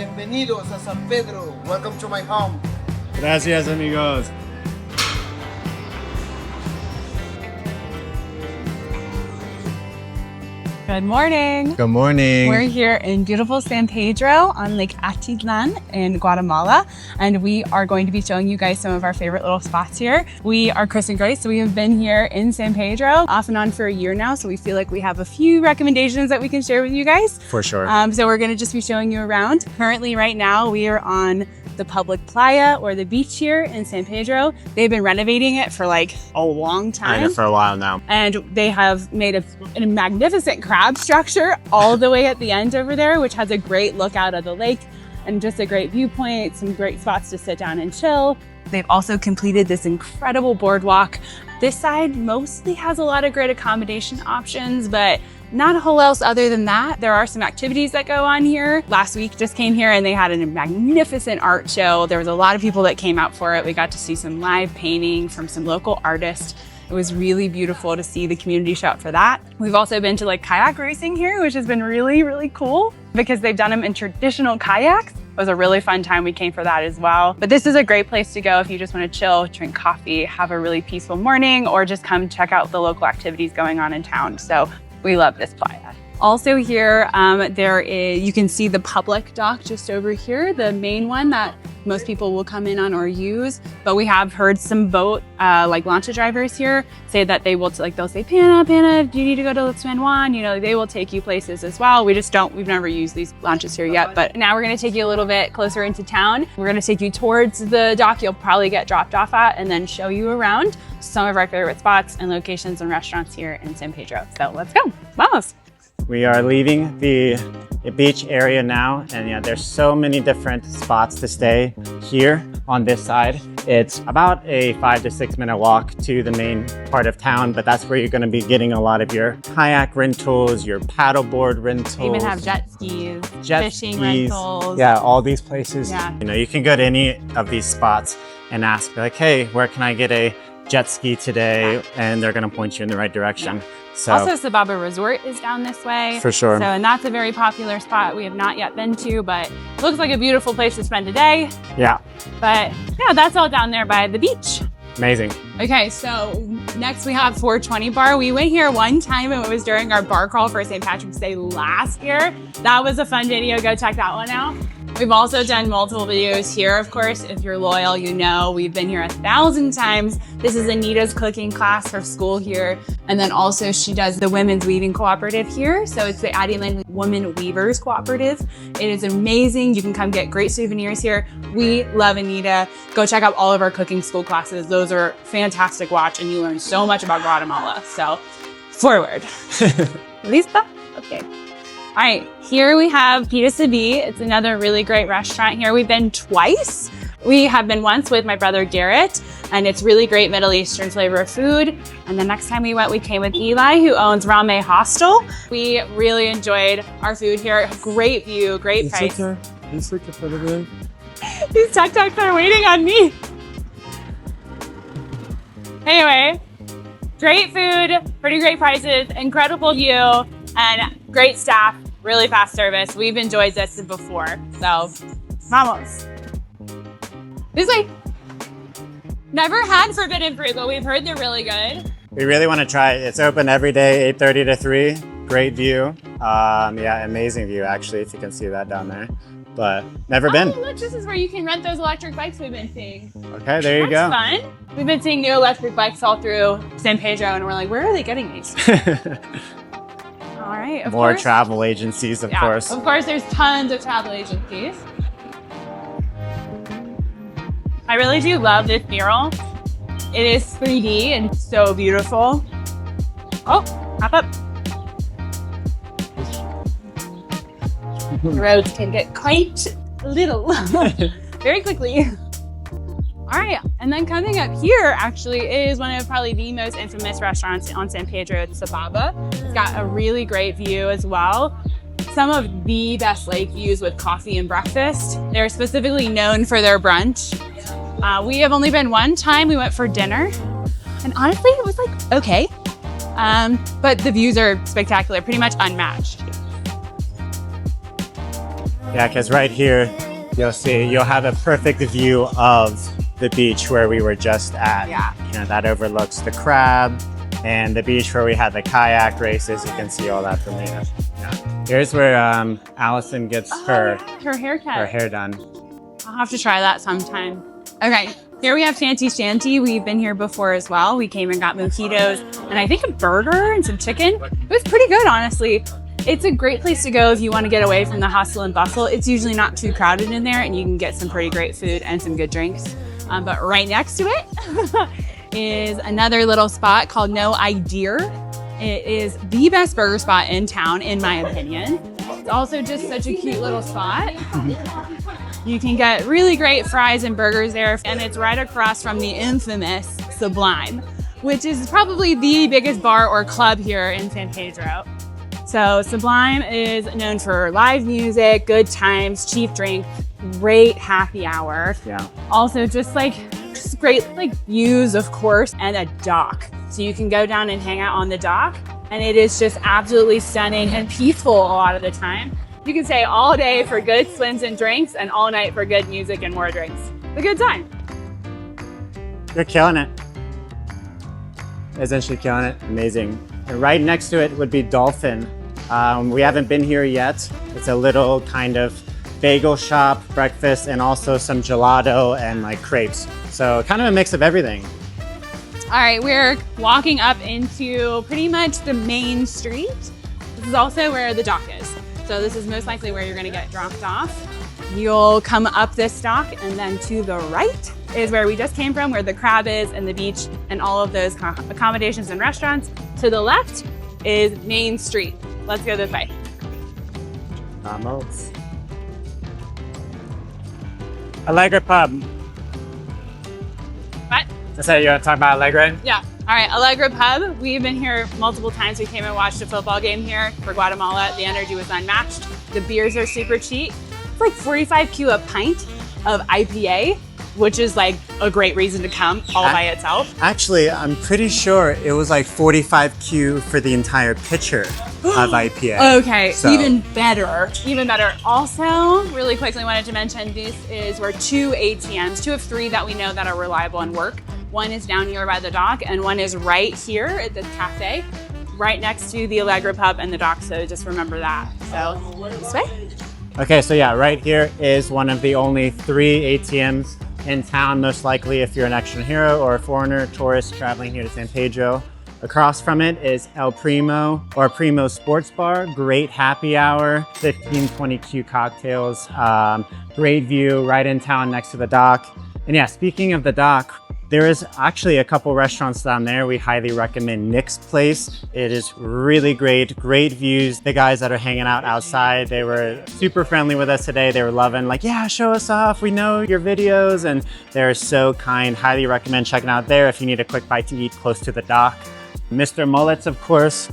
Bienvenidos a San Pedro. Welcome to my home. Gracias, amigos. Good morning. Good morning. We're here in beautiful San Pedro on Lake Atitlán in Guatemala, and we are going to be showing you guys some of our favorite little spots here. We are Chris and Grace, so we have been here in San Pedro off and on for a year now, so we feel like we have a few recommendations that we can share with you guys. For sure. So we're going to just be showing you around. Currently, right now, we are on the public playa or the beach here in San Pedro. They've been renovating it for like a long time. I know, for a while now. And they have made a magnificent crab structure all the way at the end over there, which has a great look out of the lake and just a great viewpoint, some great spots to sit down and chill. They've also completed this incredible boardwalk. This side mostly has a lot of great accommodation options, but not a whole else other than that. There are some activities that go on here. Last week just came here and they had a magnificent art show. There was a lot of people that came out for it. We got to see some live painting from some local artists. It was really beautiful to see the community show up for that. We've also been to like kayak racing here, which has been really, really cool because they've done them in traditional kayaks. It was a really fun time. We came for that as well. But this is a great place to go if you just want to chill, drink coffee, have a really peaceful morning, or just come check out the local activities going on in town. So we love this playa. Also here, you can see the public dock just over here, the main one that most people will come in on or use. But we have heard some boat, like lancha drivers here, say that they will, they'll say, Pana, do you need to go to San Juan? You know, they will take you places as well. We've never used these lanchas here yet. But now we're gonna take you a little bit closer into town. We're gonna take you towards the dock you'll probably get dropped off at and then show you around some of our favorite spots and locations and restaurants here in San Pedro. So let's go, vamos. We are leaving the beach area now, and yeah, there's so many different spots to stay here on this side. It's about a 5 to 6 minute walk to the main part of town, but that's where you're going to be getting a lot of your kayak rentals, your paddleboard rentals. They even have jet skis, fishing rentals. Yeah, all these places. Yeah. You know, you can go to any of these spots and ask, like, hey, where can I get a jet ski today? Yeah. And they're going to point you in the right direction. Yeah. So, also, Sababa Resort is down this way. For sure. So, and that's a very popular spot we have not yet been to, but looks like a beautiful place to spend a day. Yeah. But yeah, that's all down there by the beach. Amazing. Okay, so next we have 420 Bar. We went here one time and it was during our bar crawl for St. Patrick's Day last year. That was a fun video. Go check that one out. We've also done multiple videos here, of course. If you're loyal, you know we've been here 1,000 times. This is Anita's cooking class for school here. And then also she does the Women's Weaving Cooperative here. So it's the Alegre Women Weavers Cooperative. It is amazing. You can come get great souvenirs here. We love Anita. Go check out all of our cooking school classes. Those are fantastic watch and you learn so much about Guatemala. So forward. Lista? Okay. All right, here we have Pita Sabij. It's another really great restaurant here. We've been twice. We have been once with my brother Garrett, and it's really great Middle Eastern flavor of food. And the next time we went, we came with Eli, who owns Reggae Hostel. We really enjoyed our food here. Great view, great price. These tuk-tuks are waiting on me. Anyway, great food, pretty great prices, incredible view, and great staff, really fast service. We've enjoyed this before, so vamos. This way. Never had forbidden fruit, but we've heard they're really good. We really want to try it. It's open every day, 8:30 to 3. Great view. Yeah, amazing view actually, if you can see that down there. But never been. Oh, look, this is where you can rent those electric bikes we've been seeing. Okay, there you go. That's fun. We've been seeing new electric bikes all through San Pedro, and we're like, where are they getting these? All right, of More course. travel agencies, of course. Of course, there's tons of travel agencies. I really do love this mural. It is 3D and so beautiful. Oh, hop up. The roads can get quite little very quickly. All right, and then coming up here actually is one of probably the most infamous restaurants on San Pedro. It's Sababa. It's got a really great view as well. Some of the best lake views with coffee and breakfast. They're specifically known for their brunch. We have only been one time. We went for dinner, and honestly, it was like okay. But the views are spectacular, pretty much unmatched. Yeah, because right here, you'll have a perfect view of the beach where we were just at. Yeah. You know, that overlooks the crab and the beach where we had the kayak races. You can see all that from here. Yeah. Here's where Allison gets her haircut. her hair done. I'll have to try that sometime. Okay, here we have Fancy Shanty. We've been here before as well. We came and got mojitos and I think a burger and some chicken. It was pretty good, honestly. It's a great place to go if you want to get away from the hustle and bustle. It's usually not too crowded in there and you can get some pretty great food and some good drinks. But right next to it is another little spot called No Idea. It is the best burger spot in town, in my opinion. It's also just such a cute little spot. You can get really great fries and burgers there, and it's right across from the infamous Sublime, which is probably the biggest bar or club here in San Pedro. So Sublime is known for live music, good times, cheap drinks, great happy hour. Yeah. Also just great views, of course, and a dock. So you can go down and hang out on the dock, and it is just absolutely stunning and peaceful a lot of the time. You can stay all day for good swims and drinks and all night for good music and more drinks. It's a good time. You're killing it. Isn't she killing it? Amazing. And right next to it would be Dolphin. We haven't been here yet. It's a little kind of bagel shop, breakfast, and also some gelato and crepes. So kind of a mix of everything. All right, we're walking up into pretty much the main street. This is also where the dock is. So this is most likely where you're gonna get dropped off. You'll come up this dock and then to the right is where we just came from, where the crab is and the beach and all of those accommodations and restaurants. To the left is Main Street. Let's go this way. Vamos. Alegre Pub. What? So you want to talk about Alegre? Yeah. All right, Alegre Pub. We've been here multiple times. We came and watched a football game here for Guatemala. The energy was unmatched. The beers are super cheap. It's like 45Q a pint of IPA, which is a great reason to come all by itself. Actually, I'm pretty sure it was 45Q for the entire pitcher of IPA. Okay, So- even better, even better. Also, really quickly wanted to mention we're 2 ATMs, 2 of 3 that we know that are reliable and work. One is down here by the dock and one is right here at the cafe, right next to the Alegre Pub and the dock, so just remember that. So, this way. Okay, so yeah, right here is one of the only 3 ATMs in town, most likely if you're an extra hero or a foreigner, tourist traveling here to San Pedro. Across from it is El Primo or Primo Sports Bar. Great happy hour, 15, 20Q cocktails, great view right in town next to the dock. And yeah, speaking of the dock, there is actually a couple restaurants down there. We highly recommend Nick's Place. It is really great views. The guys that are hanging out outside, they were super friendly with us today. They were loving, yeah, show us off. We know your videos, and they're so kind. Highly recommend checking out there if you need a quick bite to eat close to the dock. Mr. Mullet's, of course,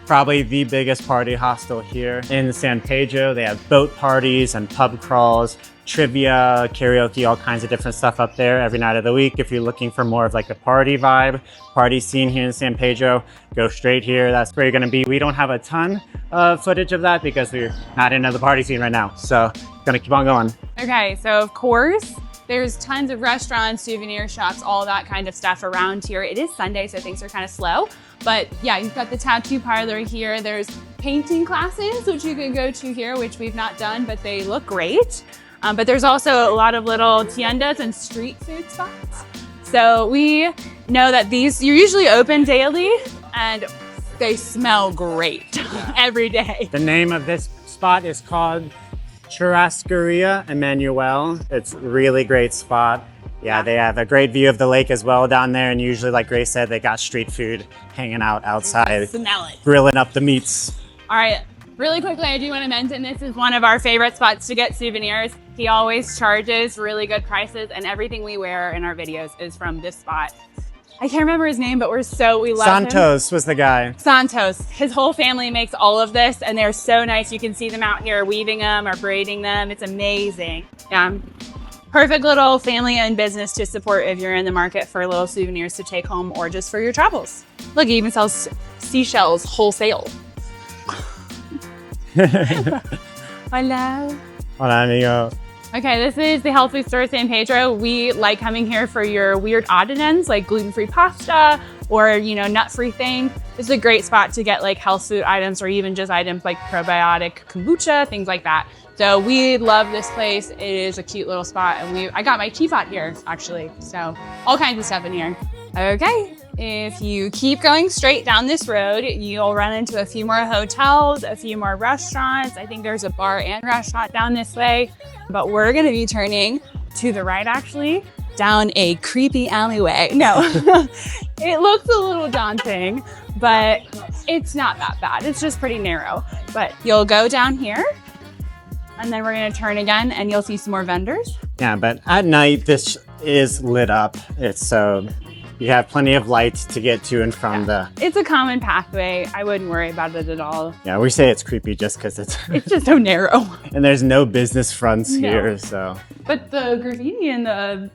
probably the biggest party hostel here in San Pedro. They have boat parties and pub crawls, trivia, karaoke, all kinds of different stuff up there every night of the week. If you're looking for more of the party vibe, party scene here in San Pedro, go straight here. That's where you're gonna be. We don't have a ton of footage of that because we're not into the party scene right now. So gonna keep on going. Okay, so of course, there's tons of restaurants, souvenir shops, all that kind of stuff around here. It is Sunday, so things are kind of slow. But yeah, you've got the tattoo parlor here. There's painting classes, which you can go to here, which we've not done, but they look great. But there's also a lot of little tiendas and street food spots. So we know that you're usually open daily and they smell great every day. The name of this spot is called Churrascaria Emmanuel. It's a really great spot. Yeah, they have a great view of the lake as well down there. And usually, like Grace said, they got street food hanging out outside, Smell it. grilling up the meats. All right, really quickly, I do want to mention this is one of our favorite spots to get souvenirs. He always charges really good prices, and everything we wear in our videos is from this spot. I can't remember his name, but we love him. Santos was the guy. Santos. His whole family makes all of this, and they're so nice. You can see them out here weaving them or braiding them. It's amazing. Yeah. Perfect little family-owned business to support if you're in the market for little souvenirs to take home or just for your travels. Look, he even sells seashells wholesale. Hola. Hola, amigo. Okay, this is the health food store San Pedro. We like coming here for your weird odd and ends like gluten-free pasta or, you know, nut-free thing. This is a great spot to get like health food items or even just items like probiotic kombucha, things like that. So we love this place. It is a cute little spot, and I got my teapot here actually. So all kinds of stuff in here. Okay, if you keep going straight down this road, you'll run into a few more hotels, a few more restaurants. I think there's a bar and restaurant down this way, but we're gonna be turning to the right actually, down a creepy alleyway. No, it looks a little daunting, but it's not that bad. It's just pretty narrow, but you'll go down here and then we're gonna turn again and you'll see some more vendors. Yeah, but at night, this is lit up. You have plenty of lights to get to and from the... It's a common pathway. I wouldn't worry about it at all. Yeah, we say it's creepy just because it's... It's just so narrow. And there's no business fronts here, so... But the graffiti and the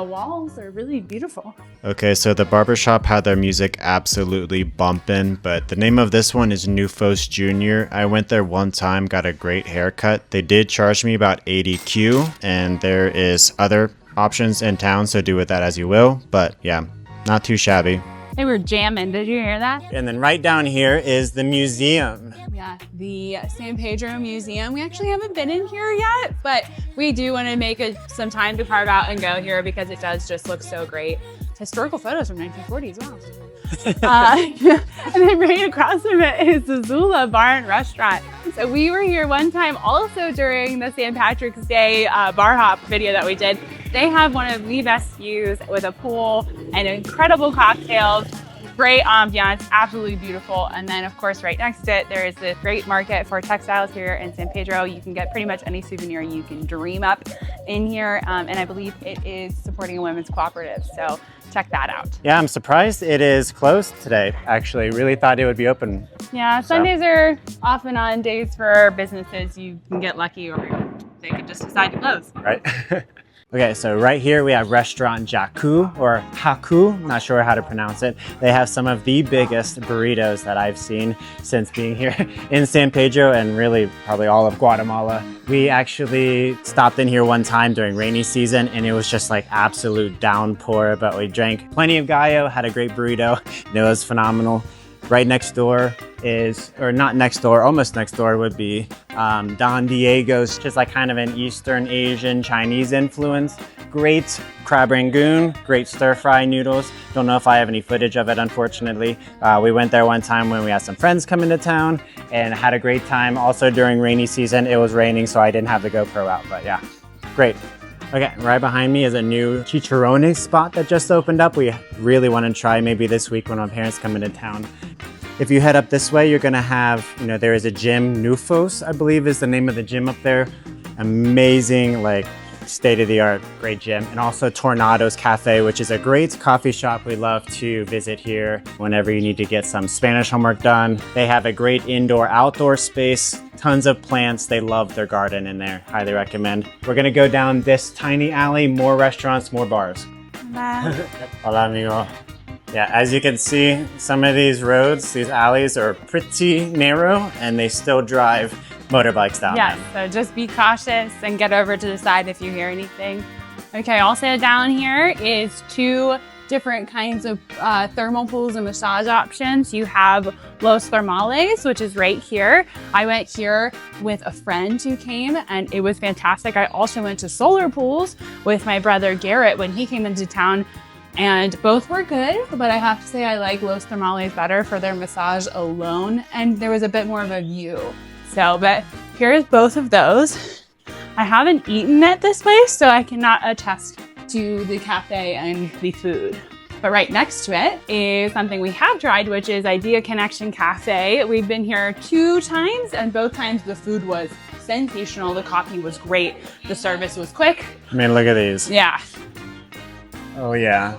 walls are really beautiful. Okay, so the barbershop had their music absolutely bumping, but the name of this one is Nufos Jr. I went there one time, got a great haircut. They did charge me about 80Q, and there is other options in town, so do with that as you will. But yeah, not too shabby. They were jamming. Did you hear that? And then right down here is the museum. Yeah, the San Pedro Museum. We actually haven't been in here yet, but we do want to make some time to carve out and go here because it does just look so great. Historical photos from 1940s, wow. And then right across from it is the Zoola Bar and Restaurant. So we were here one time also during the St. Patrick's Day bar hop video that we did. They have one of the best views with a pool and incredible cocktails, great ambiance, absolutely beautiful. And then of course, right next to it, there is this great market for textiles here in San Pedro. You can get pretty much any souvenir you can dream up in here. And I believe it is supporting a women's cooperative. So check that out. Yeah, I'm surprised it is closed today. Actually, really thought it would be open. Yeah, Sundays are often on days for businesses. You can get lucky or they could just decide to close. Right. Okay, so right here we have restaurant Jaku or Haku, not sure how to pronounce it. They have some of the biggest burritos that I've seen since being here in San Pedro and really probably all of Guatemala. We actually stopped in here one time during rainy season and it was just like absolute downpour, but we drank plenty of gallo, had a great burrito, and it was phenomenal. Right next door is, or not next door, almost next door would be Don Diego's, just like kind of an Eastern Asian Chinese influence. Great crab rangoon, great stir fry noodles. Don't know if I have any footage of it, unfortunately. We went there one time when we had some friends come into town and had a great time. Also during rainy season, it was raining, so I didn't have the GoPro out, but yeah, great. Okay, right behind me is a new chicharrones spot that just opened up. We really want to try maybe this week when my parents come into town. If you head up this way, you're gonna have, there is a gym, Nufos, I believe is the name of the gym up there. Amazing, like state-of-the-art, great gym. And also Tornado's Cafe, which is a great coffee shop we love to visit here whenever you need to get some Spanish homework done. They have a great indoor-outdoor space, tons of plants. They love their garden in there, highly recommend. We're gonna go down this tiny alley, more restaurants, more bars. Hola, amigo. Yeah, as you can see, some of these roads, these alleys are pretty narrow and they still drive motorbikes down them. So just be cautious and get over to the side if you hear anything. Okay, also down here is two different kinds of thermal pools and massage options. You have Los Thermales, which is right here. I went here with a friend who came and it was fantastic. I also went to solar pools with my brother Garrett when he came into town. And both were good, but I have to say I like Los Thermales better for their massage alone. And there was a bit more of a view. So, but here's both of those. I haven't eaten at this place, so I cannot attest to the cafe and the food. But right next to it is something we have tried, which is Idea Connection Cafe. We've been here 2 times, and both times the food was sensational. The coffee was great. The service was quick. I mean, look at these. Yeah. Oh yeah.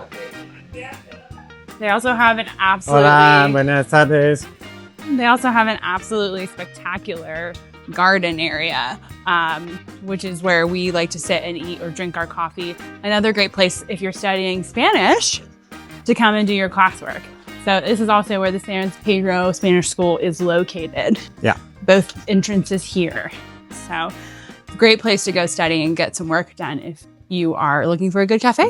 They also have an absolutely... Hola, buenas tardes. They also have an absolutely spectacular garden area, which is where we like to sit and eat or drink our coffee. Another great place if you're studying Spanish to come and do your classwork. So this is also where the San Pedro Spanish School is located. Yeah. Both entrances here. So great place to go study and get some work done if you are looking for a good cafe.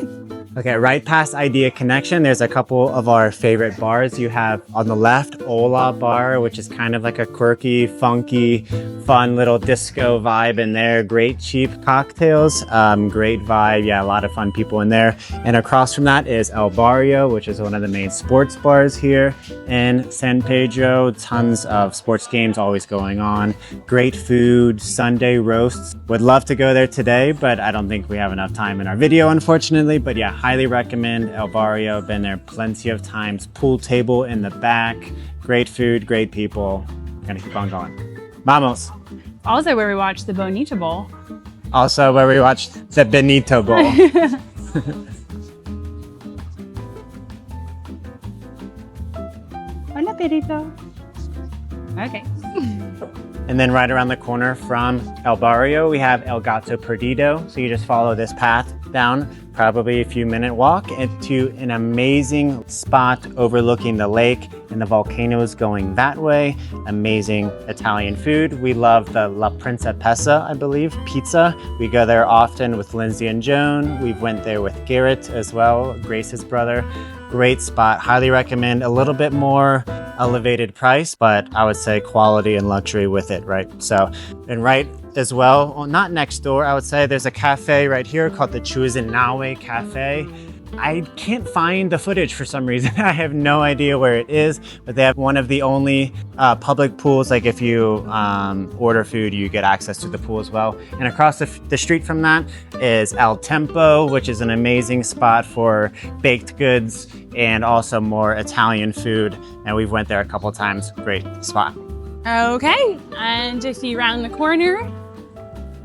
Okay, right past Idea Connection, there's a couple of our favorite bars. You have on the left, Ola Bar, which is kind of like a quirky, funky, fun little disco vibe in there. Great cheap cocktails, great vibe. Yeah, a lot of fun people in there. And across from that is El Barrio, which is one of the main sports bars here in San Pedro. Tons of sports games always going on. Great food, Sunday roasts. Would love to go there today, but I don't think we have enough time in our video, unfortunately. But yeah, highly recommend El Barrio. Been there plenty of times. Pool table in the back. Great food, great people. Gonna keep on going. Vamos. Also where we watched the Bonita Bowl. Also where we watched the Benito Bowl. Hola, Benito. Okay. And then right around the corner from El Barrio, we have El Gato Perdido. So you just follow this path down, probably a few minute walk into an amazing spot overlooking the lake and the volcanoes going that way. Amazing Italian food. We love the La Principessa, I believe, pizza. We go there often with Lindsay and Joan. We've went there with Garrett as well, Grace's brother. Great spot, highly recommend. A little bit more elevated price, but I would say quality and luxury with it, right? So, and right as well, not next door, I would say there's a cafe right here called the Chuizinawe Cafe. I can't find the footage for some reason. I have no idea where it is, but they have one of the only public pools. Like if you order food, you get access to the pool as well. And across the street from that is El Tempo, which is an amazing spot for baked goods and also more Italian food. And we've went there a couple times. Great spot. Okay, and if you round the corner,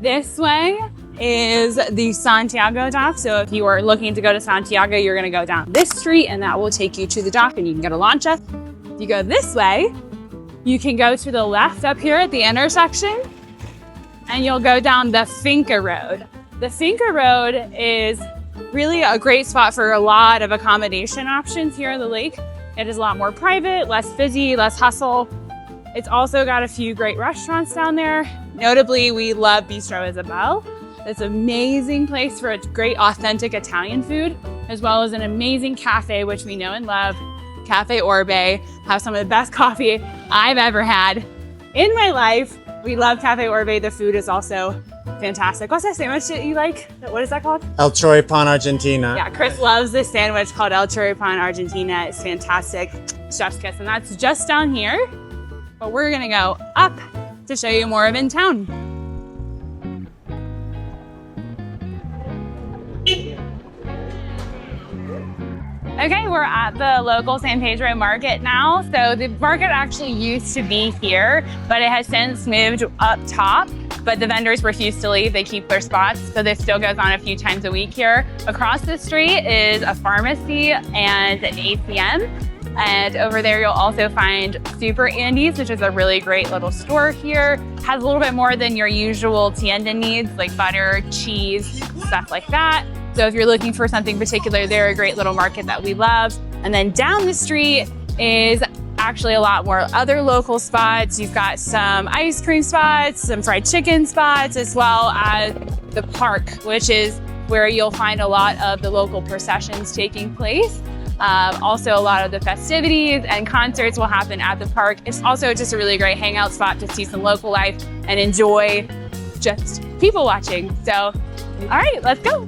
this way is the Santiago dock. So if you are looking to go to Santiago, you're gonna go down this street and that will take you to the dock and you can get a lancha. If you go this way, you can go to the left up here at the intersection and you'll go down the Finca Road. The Finca Road is really a great spot for a lot of accommodation options here on the lake. It is a lot more private, less busy, less hustle. It's also got a few great restaurants down there. Notably, we love Bistro Isabel. It's an amazing place for great authentic Italian food, as well as an amazing cafe, which we know and love, Cafe Orbe. Have some of the best coffee I've ever had in my life. We love Cafe Orbe. The food is also fantastic. What's that sandwich that you like? What is that called? El Choripan Argentina. Yeah, Chris loves this sandwich called El Choripan Argentina. It's fantastic. Chef's kiss. And that's just down here. But we're gonna go up to show you more of in town. Okay, we're at the local San Pedro market now. So the market actually used to be here, but it has since moved up top. But the vendors refuse to leave. They keep their spots. So this still goes on a few times a week here. Across the street is a pharmacy and an ATM. And over there, you'll also find Super Andy's, which is a really great little store here. Has a little bit more than your usual tienda needs, like butter, cheese, stuff like that. So if you're looking for something particular, they're a great little market that we love. And then down the street is actually a lot more other local spots. You've got some ice cream spots, some fried chicken spots, as well as the park, which is where you'll find a lot of the local processions taking place. Also, a lot of the festivities and concerts will happen at the park. It's also just a really great hangout spot to see some local life and enjoy just people watching. So, all right, let's go.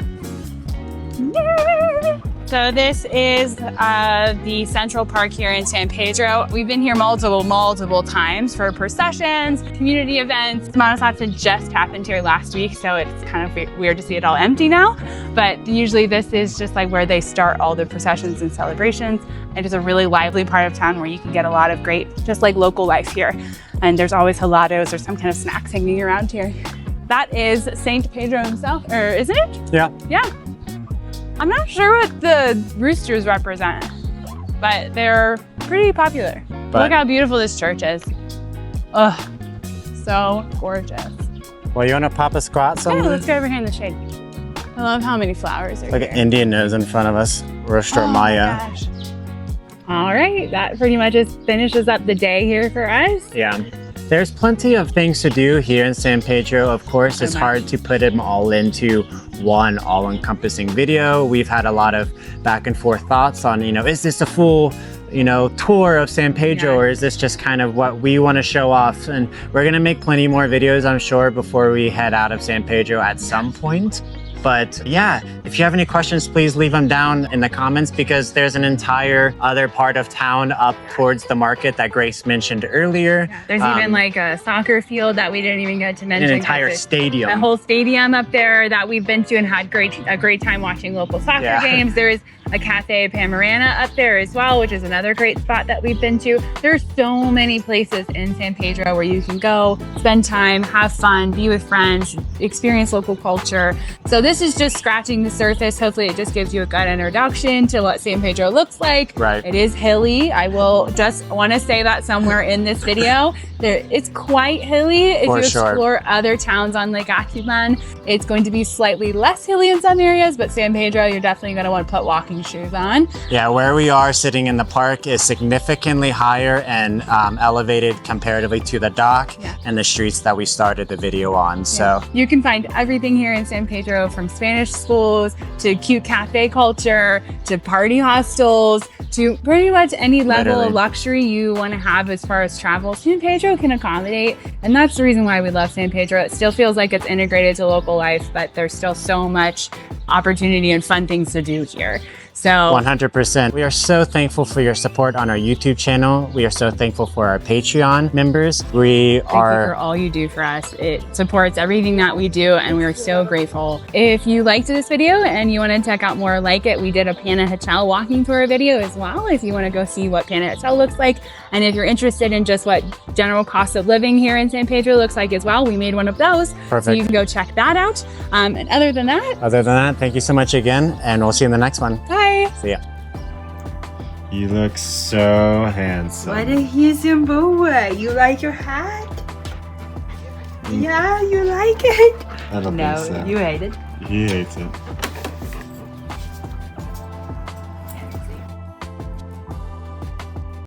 Yay! So this is the Central Park here in San Pedro. We've been here multiple times for processions, community events. Manasatsa just happened here last week, so it's kind of weird to see it all empty now. But usually this is just like where they start all the processions and celebrations. It is a really lively part of town where you can get a lot of great, just like local life here. And there's always gelatos or some kind of snacks hanging around here. That is Saint Pedro himself, or isn't it? Yeah. Yeah. I'm not sure what the roosters represent, but they're pretty popular. But look how beautiful this church is. Ugh, so gorgeous. Well, you want to pop a squat Yeah, somewhere? let's go over here in the shade. I love how many flowers are Like here. an Indian nose in front of us. Rostro Maya. My gosh. All right, that pretty much just finishes up the day here for us. Yeah. There's plenty of things to do here in San Pedro. Of course, it's hard to put them all into one all-encompassing video. We've had a lot of back and forth thoughts on, is this a full tour of San Pedro, or is this just kind of what we want to show off? And we're gonna make plenty more videos, I'm sure, before we head out of San Pedro at some point. But yeah, if you have any questions, please leave them down in the comments, because there's an entire other part of town up towards the market that Grace mentioned earlier. There's even like a soccer field that we didn't even get to mention. An entire stadium. A whole stadium up there that we've been to and had a great time watching local soccer games. There's a Cafe Panorama up there as well, which is another great spot that we've been to. There's so many places in San Pedro where you can go, spend time, have fun, be with friends, experience local culture. So this is just scratching the surface. Hopefully it just gives you a good introduction to what San Pedro looks like. Right. It is hilly. I will just want to say that somewhere in this video. It's quite hilly. If you explore other towns on Lake Atitlán, it's going to be slightly less hilly in some areas, but San Pedro, you're definitely going to want to put walking shoes on. Yeah, where we are sitting in the park is significantly higher and elevated comparatively to the dock and the streets that we started the video on. So you can find everything here in San Pedro, from Spanish schools to cute cafe culture to party hostels to pretty much any level of luxury you want to have as far as travel. San Pedro can accommodate, and that's the reason why we love San Pedro. It still feels like it's integrated to local life, but there's still so much opportunity and fun things to do here. So 100%. We are so thankful for your support on our YouTube channel. We are so thankful for our Patreon members. Thank you for all you do for us. It supports everything that we do, and we are so grateful. If you liked this video and you want to check out more like it, we did a Pana Hotel walking tour video as well, if you want to go see what Pana Hotel looks like. And if you're interested in just what general cost of living here in San Pedro looks like as well, we made one of those. Perfect. So you can go check that out. And other than that, thank you so much again, and we'll see you in the next one. Bye. See ya. You look so handsome. What a handsome boy. You like your hat? Yeah, you like it? I don't think so. No, you hate it. He hates it.